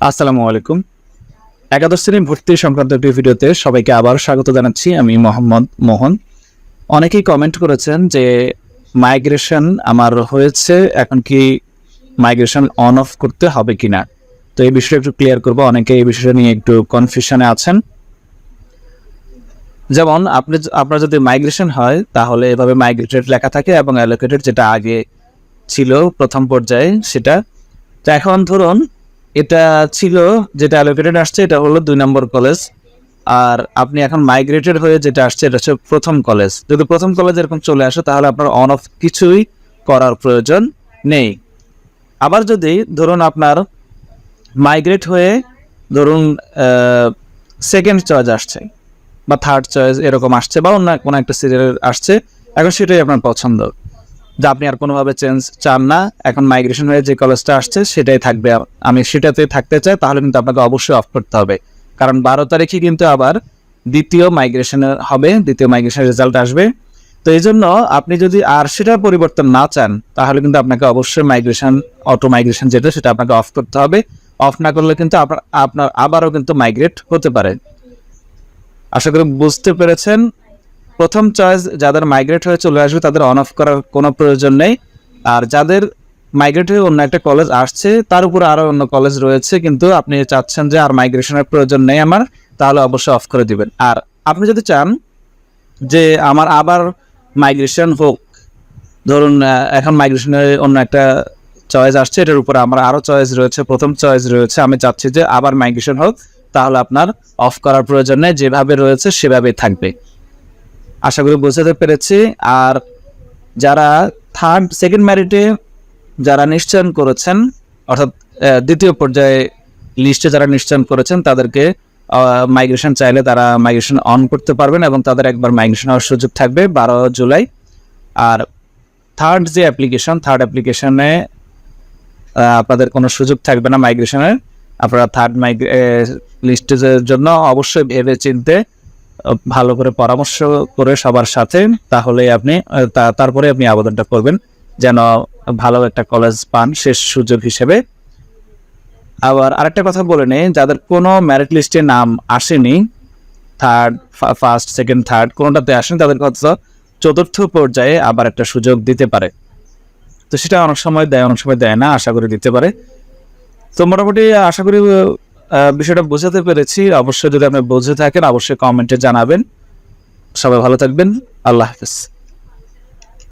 আসসালামু আলাইকুম। একাদশ শ্রেণী ভর্তি সংক্রান্ত একটি ভিডিওতে সবাইকে আবার স্বাগত জানাচ্ছি। আমি মোহাম্মদ মোহন। অনেকেই কমেন্ট করেছেন যে মাইগ্রেশন আমার হয়েছে, এখন কি মাইগ্রেশন অন অফ করতে হবে কিনা। তো এই বিষয়টা একটু ক্লিয়ার করব। অনেকে এই বিষয়টা নিয়ে একটু কনফিউশনে আছেন। যেমন আপনার যদি মাইগ্রেশন হয় তাহলে এভাবে মাইগ্রেটেড লেখা থাকে এবং অ্যালোকেটেড যেটা আগে ছিল প্রথম পর্যায়ে সেটা। তো এখন ধরুন এটা ছিল যেটা অ্যালোকেটেড আসছে, এটা হলো 2 নম্বর কলেজ, আর আপনি এখন মাইগ্রেটেড হয়ে যেটা আসছে এটা হচ্ছে প্রথম কলেজ। যদি প্রথম কলেজ এরকম চলে আসে তাহলে আপনার অন অফ কিছুই করার প্রয়োজন নেই। আবার যদি ধরুন আপনার মাইগ্রেট হয়ে ধরুন সেকেন্ড চয়েস আসছে বা থার্ড চয়েস এরকম আসছে বা অন্য কোনো একটা সিরিয়াল আসছে, এখন সেটাই আপনার পছন্দ, যা আপনি আর কোনোভাবে চেঞ্জ চান না, এখন মাইগ্রেশন হয়ে যে কলেজটা আসছে সেটাই থাকবে, আমি সেটাতে থাকতে চাই, তাহলে কিন্তু আপনাকে অবশ্যই অফ করতে হবে। কারণ 12 তারিখে কিন্তু আবার দ্বিতীয় মাইগ্রেশনের হবে, দ্বিতীয় মাইগ্রেশনের রেজাল্ট আসবে। তো এই জন্য আপনি যদি আর সেটার পরিবর্তন না চান তাহলে কিন্তু আপনাকে অবশ্যই মাইগ্রেশন, অটো মাইগ্রেশন যেটা সেটা আপনাকে অফ করতে হবে। অফ না করলে কিন্তু আপনার আবারও কিন্তু মাইগ্রেট হতে পারে। আশা করি বুঝতে পেরেছেন। প্রথম চয়েস যাদের মাইগ্রেট হয়ে চলে আসবে তাদের অন অফ করার কোনো প্রয়োজন নেই। আর যাদের মাইগ্রেট হয়ে অন্য একটা কলেজ আসছে তার উপরে আরও অন্য কলেজ রয়েছে কিন্তু আপনি চাচ্ছেন যে আর মাইগ্রেশনের প্রয়োজন নেই আমার, তাহলে অবশ্যই অফ করে দিবেন। আর আপনি যদি চান যে আমার আবার মাইগ্রেশন হোক, ধরুন এখন মাইগ্রেশনের অন্য একটা চয়েস আসছে, এটার উপরে আমার আরও চয়েস রয়েছে, প্রথম চয়েস রয়েছে, আমি চাচ্ছি যে আবার মাইগ্রেশন হোক, তাহলে আপনার অফ করার প্রয়োজন নেই, যেভাবে রয়েছে সেভাবেই থাকবে। আশা করি বুঝতে পেরেছি। আর যারা সেকেন্ড মেরিটে যারা নিশ্চয়ন করেছেন, অর্থাৎ দ্বিতীয় পর্যায়ে লিস্টে যারা নিশ্চয়ন করেছেন তাদেরকে মাইগ্রেশন চাইলে তারা মাইগ্রেশন অন করতে পারবেন এবং তাদের একবার মাইগ্রেশন হওয়ার সুযোগ থাকবে 12 জুলাই। আর থার্ড অ্যাপ্লিকেশনে আপনাদের কোনো সুযোগ থাকবে না মাইগ্রেশনের। আপনারা থার্ড লিস্টের জন্য অবশ্যই ভেবে চিনতে ভালো করে পরামর্শ করে সবার সাথে, তাহলে আপনি তারপরে আপনি আবেদনটা করবেন যেন ভালো একটা কলেজ পান শেষ সুযোগ হিসেবে। আবার আরেকটা কথা বলে নেই, যাদের কোনো মেরিট লিস্টে নাম আসেনি, ফার্স্ট সেকেন্ড থার্ড কোনোটাতে আসেনি, তাদের কথা চতুর্থ পর্যায়ে আবার একটা সুযোগ দিতে পারে। তো সেটা অনেক সময় দেয়, অনেক সময় দেয় না, আশা করি দিতে পারে। তো মোটামুটি আশা করি বিষয়টা বোঝাতে পেরেছি। অবশ্যই যদি আপনি বুঝে থাকেন অবশ্যই কমেন্টে জানাবেন। সবাই ভালো থাকবেন। আল্লাহ হাফেজ।